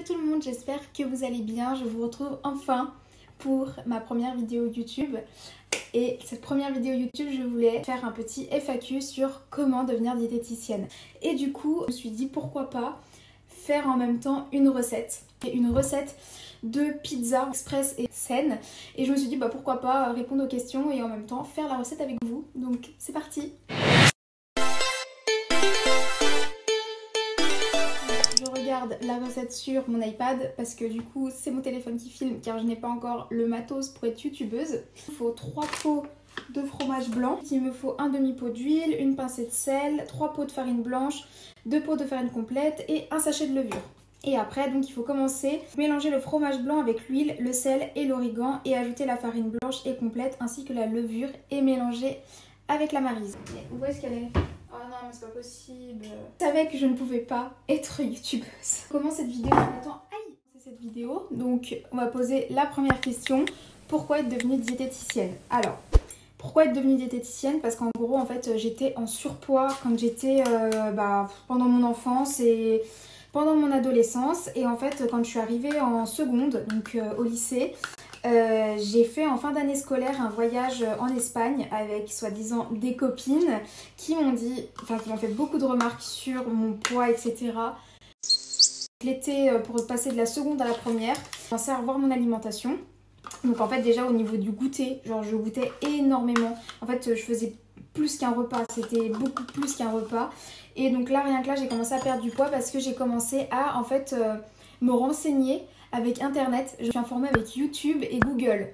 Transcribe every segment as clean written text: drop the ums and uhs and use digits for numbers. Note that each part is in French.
Salut tout le monde, j'espère que vous allez bien. Je vous retrouve enfin pour ma première vidéo YouTube. Et cette première vidéo YouTube, je voulais faire un petit FAQ sur comment devenir diététicienne. Et du coup, je me suis dit pourquoi pas faire en même temps une recette. Une recette de pizza express et saine. Et je me suis dit pourquoi pas répondre aux questions et en même temps faire la recette avec vous. Donc c'est parti! Je regarde la recette sur mon iPad parce que du coup c'est mon téléphone qui filme car je n'ai pas encore le matos pour être youtubeuse. Il faut 3 pots de fromage blanc, il me faut un demi-pot d'huile, une pincée de sel, 3 pots de farine blanche, 2 pots de farine complète et un sachet de levure. Et après donc il faut commencer à mélanger le fromage blanc avec l'huile, le sel et l'origan et ajouter la farine blanche et complète ainsi que la levure et mélanger avec la maryse. Mais où est-ce qu'elle est? Oh non, mais c'est pas possible. Je savais que je ne pouvais pas être youtubeuse. Comment cette vidéo attends, aïe, c'est cette vidéo. Donc, on va poser la première question. Pourquoi être devenue diététicienne? Alors, pourquoi être devenue diététicienne? Parce qu'en gros, en fait, j'étais en surpoids quand j'étais pendant mon enfance et pendant mon adolescence. Et en fait, quand je suis arrivée en seconde, donc au lycée, j'ai fait en fin d'année scolaire un voyage en Espagne avec soi-disant des copines qui m'ont dit, qui m'ont fait beaucoup de remarques sur mon poids, etc. L'été, pour passer de la seconde à la première, j'ai commencé à revoir mon alimentation. Donc en fait déjà au niveau du goûter, genre je goûtais énormément. En fait je faisais plus qu'un repas, c'était beaucoup plus qu'un repas. Et donc là rien que là j'ai commencé à perdre du poids parce que j'ai commencé à en fait me renseigner avec internet. Je me suis informée avec YouTube et Google.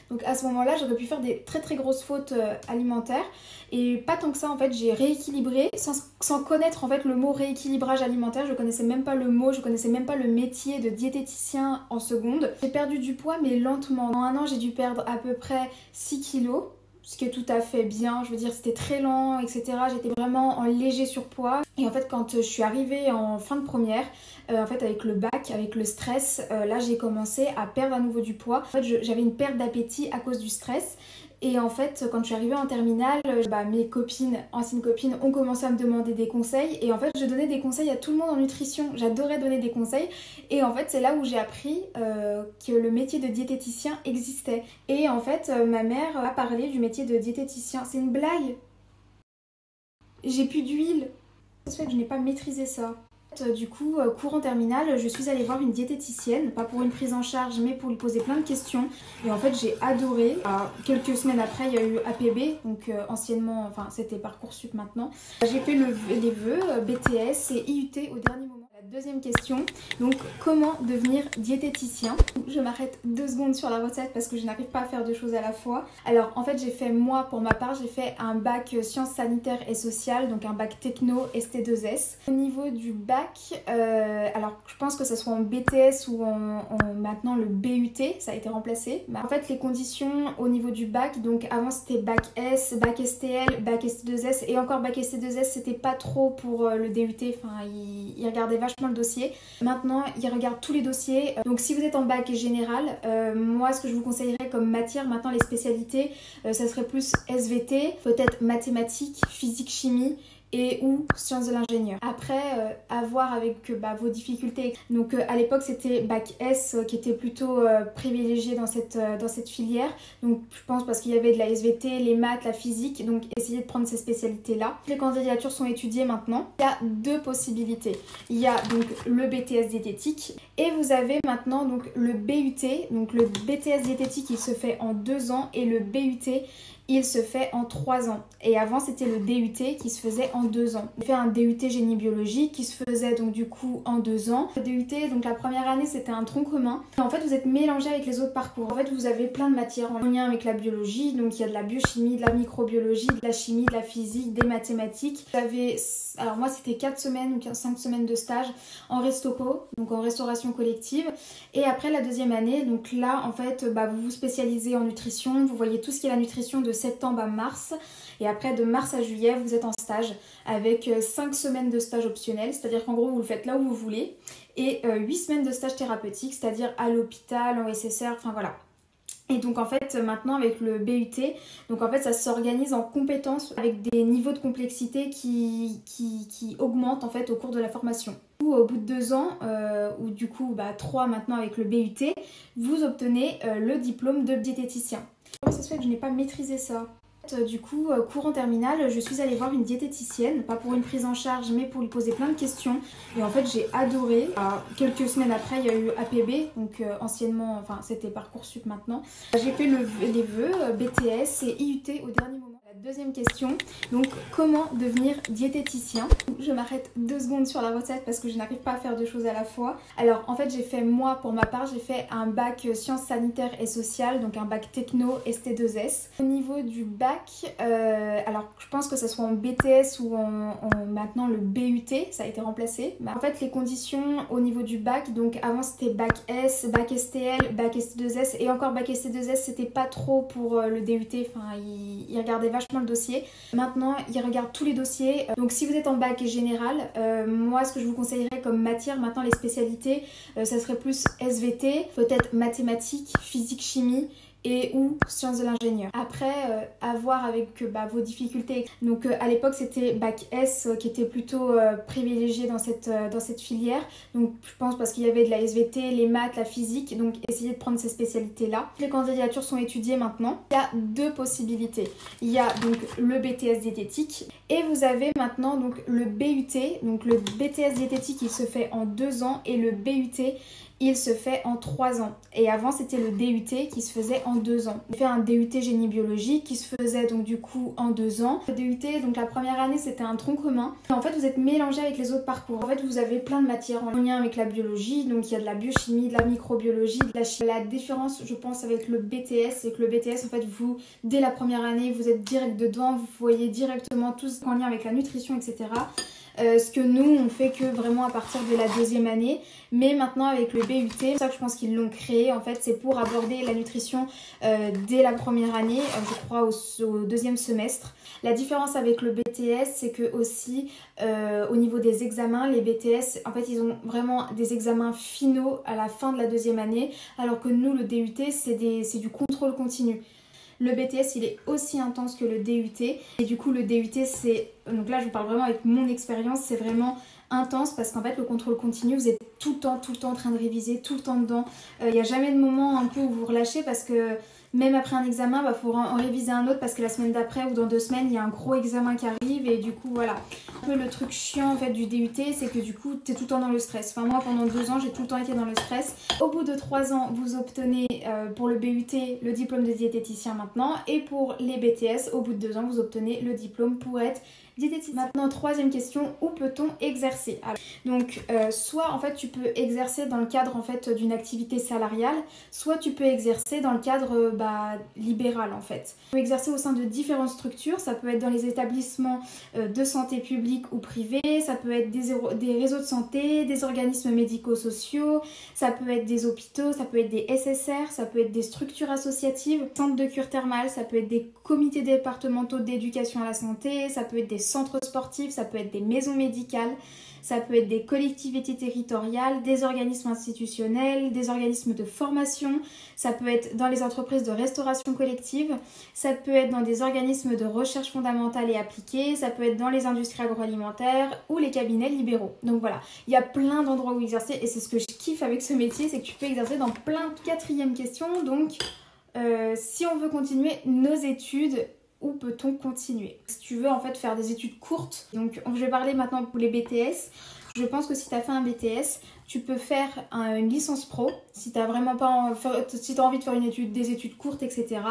Donc à ce moment-là, j'aurais pu faire des très grosses fautes alimentaires et pas tant que ça en fait, j'ai rééquilibré sans connaître en fait le mot rééquilibrage alimentaire. Je connaissais même pas le mot, je connaissais même pas le métier de diététicien en seconde. J'ai perdu du poids mais lentement. En un an, j'ai dû perdre à peu près 6 kilos. Ce qui est tout à fait bien, je veux dire c'était très lent, etc. J'étais vraiment en léger surpoids. Et en fait quand je suis arrivée en fin de première, en fait avec le bac, avec le stress, là j'ai commencé à perdre à nouveau du poids. En fait j'avais une perte d'appétit à cause du stress. Et en fait quand je suis arrivée en terminale, mes copines, anciennes copines ont commencé à me demander des conseils. Et en fait je donnais des conseils à tout le monde en nutrition, j'adorais donner des conseils. Et en fait c'est là où j'ai appris que le métier de diététicien existait. Et en fait ma mère a parlé du métier de diététicien. C'est une blague. J'ai plus d'huile. Ça fait que je n'ai pas maîtrisé ça. Du coup, cours en terminale, je suis allée voir une diététicienne, pas pour une prise en charge, mais pour lui poser plein de questions. Et en fait, j'ai adoré. Alors, quelques semaines après, il y a eu APB, donc anciennement, enfin c'était Parcoursup maintenant. J'ai fait les vœux, BTS et IUT au dernier moment. La deuxième question, donc comment devenir diététicien? Je m'arrête 2 secondes sur la recette parce que je n'arrive pas à faire 2 choses à la fois. Alors en fait j'ai fait, moi pour ma part, j'ai fait un bac sciences sanitaires et sociales, donc un bac techno ST2S. Au niveau du bac, alors je pense que ça soit en BTS ou en maintenant le BUT, ça a été remplacé. En fait les conditions au niveau du bac, donc avant c'était bac S, bac STL, bac ST2S et encore bac ST2S, c'était pas trop pour le DUT, enfin ils regardaient vachement le dossier. Maintenant ils regardent tous les dossiers. Donc si vous êtes en bac général, moi ce que je vous conseillerais comme matière, maintenant les spécialités, ça serait plus SVT, peut-être mathématiques, physique, chimie et ou sciences de l'ingénieur. Après, à voir avec vos difficultés. Donc à l'époque c'était bac S qui était plutôt privilégié dans cette filière. Donc je pense parce qu'il y avait de la SVT, les maths, la physique, donc essayez de prendre ces spécialités là. Les candidatures sont étudiées maintenant. Il y a 2 possibilités. Il y a donc le BTS diététique et vous avez maintenant donc le BUT. Donc le BTS diététique il se fait en 2 ans et le BUT il se fait en 3 ans. Et avant c'était le DUT qui se faisait en 2 ans. J'ai fait un DUT génie biologique qui se faisait donc du coup en 2 ans. Le DUT, donc la première année c'était un tronc commun. Et en fait vous êtes mélangé avec les autres parcours. En fait vous avez plein de matières en lien avec la biologie. Donc il y a de la biochimie, de la microbiologie, de la chimie, de la physique, des mathématiques. Vous avez, alors moi c'était 4 semaines ou 5 semaines de stage en restoco, donc en restauration collective. Et après la deuxième année, donc là en fait vous vous spécialisez en nutrition. Vous voyez tout ce qui est la nutrition de septembre à mars et après de mars à juillet vous êtes en stage avec 5 semaines de stage optionnel, c'est-à-dire qu'en gros vous le faites là où vous voulez et 8 semaines de stage thérapeutique, c'est-à-dire à l'hôpital, en SSR, enfin voilà. Et donc en fait maintenant avec le BUT, donc en fait ça s'organise en compétences avec des niveaux de complexité qui augmentent en fait au cours de la formation. Au bout de 2 ans, ou du coup 3 maintenant avec le BUT, vous obtenez le diplôme de diététicien. Comment ça se fait que je n'ai pas maîtrisé ça ? Du coup, cours en terminale, je suis allée voir une diététicienne, pas pour une prise en charge, mais pour lui poser plein de questions. Et en fait, j'ai adoré. Quelques semaines après, il y a eu APB, donc anciennement, enfin c'était Parcoursup maintenant. J'ai fait les vœux BTS et IUT au dernier moment. La deuxième question, donc comment devenir diététicien? Je m'arrête 2 secondes sur la recette parce que je n'arrive pas à faire 2 choses à la fois. Alors en fait, j'ai fait moi, pour ma part, j'ai fait un bac sciences sanitaires et sociales, donc un bac techno ST2S. Au niveau du bac, alors je pense que ça soit en BTS ou en maintenant le BUT, ça a été remplacé. En fait, les conditions au niveau du bac, donc avant c'était bac S, bac STL, bac ST2S et encore bac ST2S, c'était pas trop pour le DUT, enfin ils regardaient vachement le dossier. Maintenant, ils regardent tous les dossiers. Donc si vous êtes en bac général, moi ce que je vous conseillerais comme matière, maintenant les spécialités, ça serait plus SVT, peut-être mathématiques, physique, chimie et ou sciences de l'ingénieur. Après, à voir avec vos difficultés. Donc à l'époque c'était bac S qui était plutôt privilégié dans cette filière. Donc je pense parce qu'il y avait de la SVT, les maths, la physique, donc essayez de prendre ces spécialités là. Les candidatures sont étudiées maintenant. Il y a 2 possibilités. Il y a donc le BTS diététique et vous avez maintenant donc le BUT. Donc le BTS diététique il se fait en 2 ans et le BUT il se fait en 3 ans. Et avant, c'était le DUT qui se faisait en 2 ans. J'ai fait un DUT génie biologique qui se faisait donc du coup en 2 ans. Le DUT, donc la première année, c'était un tronc commun. En fait, vous êtes mélangé avec les autres parcours. En fait, vous avez plein de matières en lien avec la biologie. Donc, il y a de la biochimie, de la microbiologie, de la chimie. La différence, je pense, avec le BTS, c'est que le BTS, en fait, vous, dès la première année, vous êtes direct dedans. Vous voyez directement tout ce en lien avec la nutrition, etc. Ce que nous on fait que vraiment à partir de la 2e année, mais maintenant avec le BUT, c'est pour ça que je pense qu'ils l'ont créé en fait, c'est pour aborder la nutrition dès la première année, je crois au 2e semestre. La différence avec le BTS, c'est que aussi au niveau des examens, les BTS en fait ils ont vraiment des examens finaux à la fin de la 2e année, alors que nous le DUT c'est du contrôle continu. Le BTS il est aussi intense que le DUT et du coup le DUT c'est, donc là je vous parle vraiment avec mon expérience, c'est vraiment intense parce qu'en fait le contrôle continu vous êtes tout le temps en train de réviser, tout le temps dedans. Il n'y a jamais de moment un peu où vous relâchez parce que même après un examen, il faut en réviser un autre parce que la semaine d'après ou dans 2 semaines, il y a un gros examen qui arrive et du coup voilà. Un peu le truc chiant en fait du DUT, c'est que du coup, tu es tout le temps dans le stress. Enfin moi, pendant 2 ans, j'ai tout le temps été dans le stress. Au bout de 3 ans, vous obtenez pour le BUT le diplôme de diététicien maintenant et pour les BTS, au bout de 2 ans, vous obtenez le diplôme pour être diététicien. Maintenant, 3e question, où peut-on exercer? Alors, donc, soit en fait tu peux exercer dans le cadre en fait d'une activité salariale, soit tu peux exercer dans le cadre libéral en fait. Tu peux exercer au sein de différentes structures, ça peut être dans les établissements de santé publique ou privés, ça peut être des réseaux de santé, des organismes médico-sociaux, ça peut être des hôpitaux, ça peut être des SSR, ça peut être des structures associatives, centres de cure thermale, ça peut être des comités départementaux d'éducation à la santé, ça peut être des centres sportifs, ça peut être des maisons médicales, ça peut être des collectivités territoriales, des organismes institutionnels, des organismes de formation, ça peut être dans les entreprises de restauration collective, ça peut être dans des organismes de recherche fondamentale et appliquée, ça peut être dans les industries agroalimentaires ou les cabinets libéraux. Donc voilà, il y a plein d'endroits où exercer et c'est ce que je kiffe avec ce métier, c'est que tu peux exercer dans plein de 4e questions. Donc si on veut continuer nos études, où peut-on continuer? Si tu veux en fait faire des études courtes, donc je vais parler maintenant pour les BTS. Je pense que si tu as fait un BTS, tu peux faire une licence pro si tu as vraiment pas si tu as envie de faire des études courtes, etc.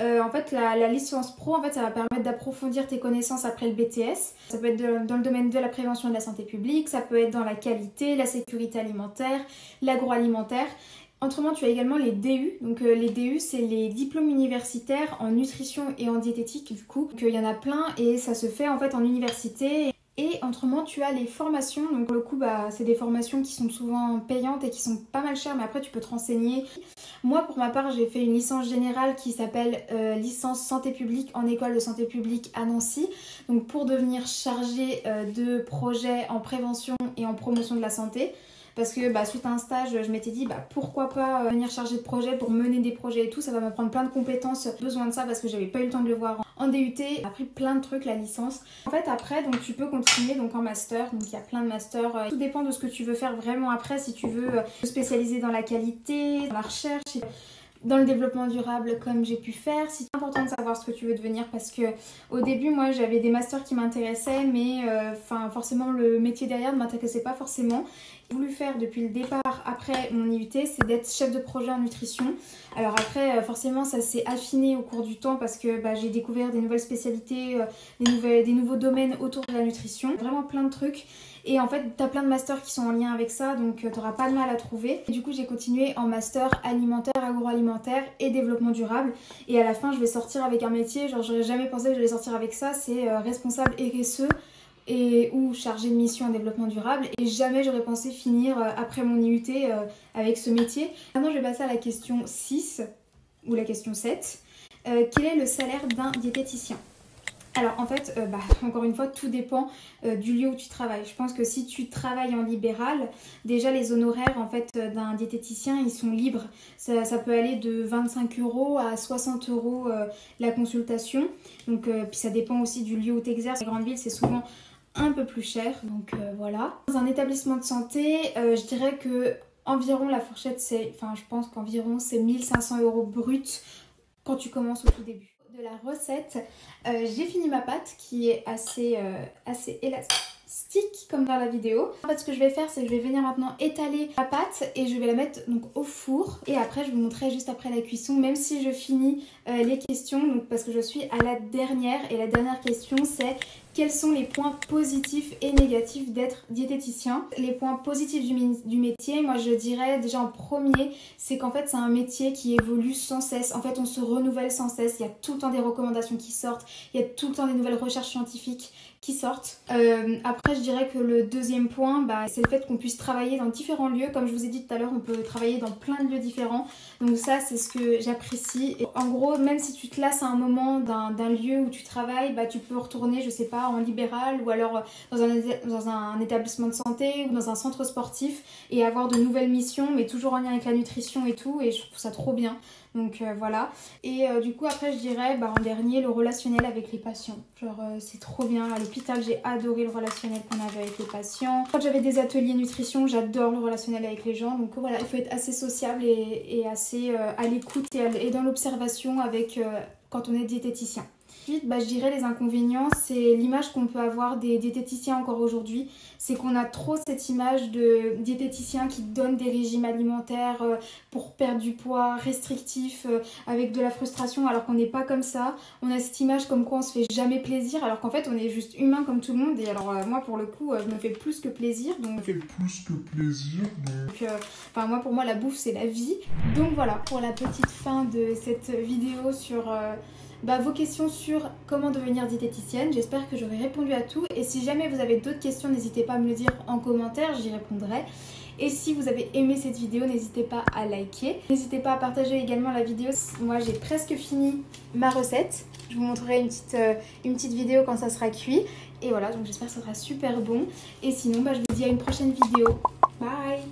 En fait, la licence pro, en fait, ça va permettre d'approfondir tes connaissances après le BTS. Ça peut être dans le domaine de la prévention de la santé publique, ça peut être dans la qualité, la sécurité alimentaire, l'agroalimentaire. Autrement, tu as également les DU. Donc les DU, c'est les diplômes universitaires en nutrition et en diététique du coup. Donc il y en a plein et ça se fait en fait en université. Et autrement, tu as les formations. Donc pour le coup, c'est des formations qui sont souvent payantes et qui sont pas mal chères, mais après tu peux te renseigner. Moi, pour ma part, j'ai fait une licence générale qui s'appelle licence santé publique en école de santé publique à Nancy. Donc pour devenir chargée de projets en prévention et en promotion de la santé. parce que suite à un stage je m'étais dit pourquoi pas venir charger de projet pour mener des projets et tout, ça va m'apprendre plein de compétences, besoin de ça parce que j'avais pas eu le temps de le voir en DUT. J'ai appris plein de trucs, la licence. En fait après donc tu peux continuer donc en master, donc il y a plein de masters, tout dépend de ce que tu veux faire vraiment après, si tu veux te spécialiser dans la qualité, dans la recherche, dans le développement durable comme j'ai pu faire. C'est important de savoir ce que tu veux devenir parce que au début moi j'avais des masters qui m'intéressaient mais forcément le métier derrière ne m'intéressait pas forcément. J'ai voulu faire depuis le départ après mon IUT, c'est d'être chef de projet en nutrition. Alors après forcément ça s'est affiné au cours du temps parce que j'ai découvert des nouvelles spécialités, des nouveaux domaines autour de la nutrition, vraiment plein de trucs. Et en fait, t'as plein de masters qui sont en lien avec ça, donc t'auras pas de mal à trouver. Et du coup, j'ai continué en master alimentaire, agroalimentaire et développement durable. Et à la fin, je vais sortir avec un métier, genre j'aurais jamais pensé que j'allais sortir avec ça, c'est responsable RSE ou chargé de mission en développement durable. Et jamais j'aurais pensé finir après mon IUT avec ce métier. Maintenant, je vais passer à la question 6 ou la question 7. Quel est le salaire d'un diététicien ? Alors en fait, encore une fois, tout dépend du lieu où tu travailles. Je pense que si tu travailles en libéral, déjà les honoraires en fait d'un diététicien, ils sont libres. Ça peut aller de 25 € à 60 € la consultation. Donc puis ça dépend aussi du lieu où tu exerces. Les grandes villes, c'est souvent un peu plus cher. Donc voilà. Dans un établissement de santé, je dirais que environ la fourchette, je pense qu'environ c'est 1500 € brut quand tu commences au tout début. De la recette, j'ai fini ma pâte qui est assez élastique comme dans la vidéo. En fait ce que je vais faire c'est que je vais venir maintenant étaler ma pâte et je vais la mettre donc au four et après je vous montrerai juste après la cuisson, même si je finis les questions, donc parce que je suis à la dernière et la dernière question c'est quels sont les points positifs et négatifs d'être diététicien. Les points positifs du métier, moi je dirais déjà en premier, c'est qu'en fait c'est un métier qui évolue sans cesse. En fait on se renouvelle sans cesse, il y a tout le temps des recommandations qui sortent, il y a tout le temps des nouvelles recherches scientifiques qui sortent. Après je dirais que le deuxième point, c'est le fait qu'on puisse travailler dans différents lieux. Comme je vous ai dit tout à l'heure, on peut travailler dans plein de lieux différents. Donc ça c'est ce que j'apprécie. Et en gros, même si tu te lasses à un moment d'un lieu où tu travailles, tu peux retourner, je sais pas, en libéral ou alors dans un établissement de santé ou dans un centre sportif et avoir de nouvelles missions, mais toujours en lien avec la nutrition et tout, et je trouve ça trop bien. Donc voilà. Et du coup après je dirais en dernier le relationnel avec les patients. Genre c'est trop bien. À l'hôpital j'ai adoré le relationnel qu'on avait avec les patients. Quand j'avais des ateliers nutrition, j'adore le relationnel avec les gens. Donc voilà, il faut être assez sociable et assez à l'écoute et dans l'observation avec quand on est diététicien. Ensuite, je dirais les inconvénients, c'est l'image qu'on peut avoir des diététiciens encore aujourd'hui. C'est qu'on a trop cette image de diététiciens qui donnent des régimes alimentaires pour perdre du poids, restrictifs, avec de la frustration, alors qu'on n'est pas comme ça. On a cette image comme quoi on se fait jamais plaisir, alors qu'en fait on est juste humain comme tout le monde. Et alors moi pour le coup, je me fais plus que plaisir. Donc moi pour moi la bouffe c'est la vie. Donc voilà pour la petite fin de cette vidéo sur vos questions sur comment devenir diététicienne. J'espère que j'aurai répondu à tout. Et si jamais vous avez d'autres questions, n'hésitez pas à me le dire en commentaire, j'y répondrai. Et si vous avez aimé cette vidéo, n'hésitez pas à liker. N'hésitez pas à partager également la vidéo. Moi j'ai presque fini ma recette. Je vous montrerai une petite vidéo quand ça sera cuit. Et voilà, donc j'espère que ça sera super bon. Et sinon, je vous dis à une prochaine vidéo. Bye!